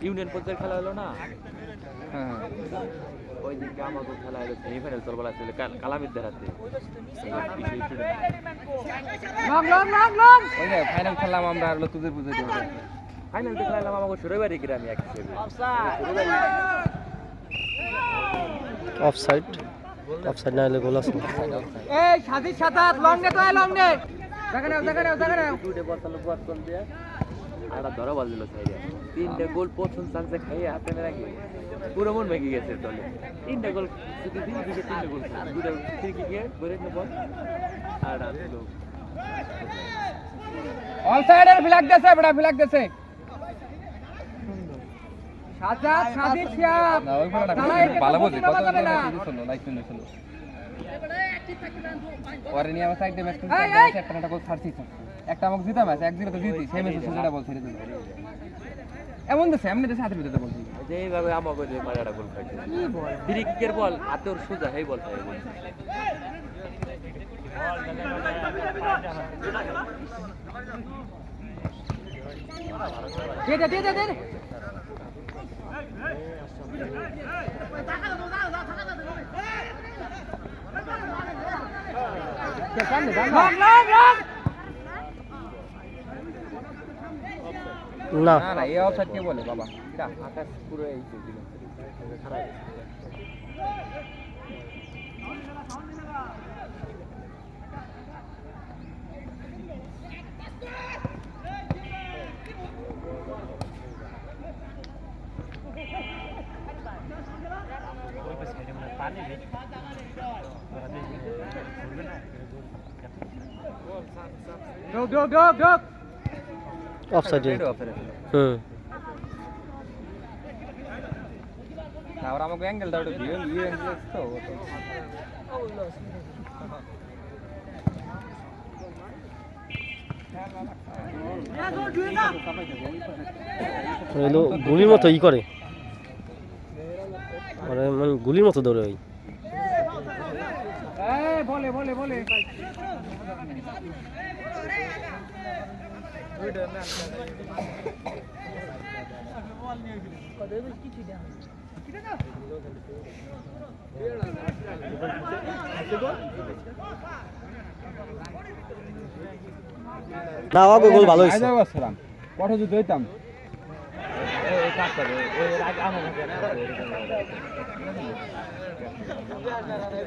Union পর্যায়ে খেলা হলো না, ওই দিনকে আমাকে খেলা হলো সেমিফাইনাল চলবার আসলে কালামিদ্দার হাতে ফাইনাল খেললাম আমরা আর তোদের বুঝে দেবো। ফাইনাল খেলাম আমাকে সুরেবাড়ি গ্রামে এক অফসাইড না হলে গোল আছে। এই সাদির সাতাত লং নে তো লং নে জায়গা নাও দুটো বল চালু বাদ করে দিয়ে আর ধরা বল দিল সাইডে তিনটা গোল প্রথম চান্সে খাইয়ে হাতে রাখি পুরো মন ভেঙে গেছে দলে। তিনটা গোল শুধু তিনটা গোল দুটো ফ্রি কিকে করে নিয়ে বল আর আসলো অল সাইডের ফ্ল্যাগ দেছে, বড় ফ্ল্যাগ দেছে। সাজাদ সাদির শিয়াব না ওই বড় ভালো বলছে কত শুনো লাইক শুনো পরে নিয়ে আমার সাইডে ম্যাচ খেলতে একটা গোল ছাড়ছি, একটা আমাকে জিতা ম্যাচ 1-0 তো জিতি, সেই ম্যাচে সুজেটা বল ছেড়ে দিল এমন দেশে এমনি দেশে হাতের ভিতরে বলছি যেইভাবে আমাকে যে মারাটা গোল খাইছে ফ্রি কিকের বল হাতে ওর সোজা হেই বল খাই বল দে না না এই অফসাইড কে বলে বাবা, এটা আকাশ পুরো এই দিল খারাপ ঢোক অফসাইড। না ওরা আমাকে অ্যাঙ্গেলটা ওটা ভিউ অ্যাঙ্গেল তো গুলির মতো ই করে, মানে গুলির মতো দৌড়ে ওই বলে না আমাকে গোল ভালো হয়েছে। কত যদি হইতাম ওই কাজ করে ওই আগে আমাকে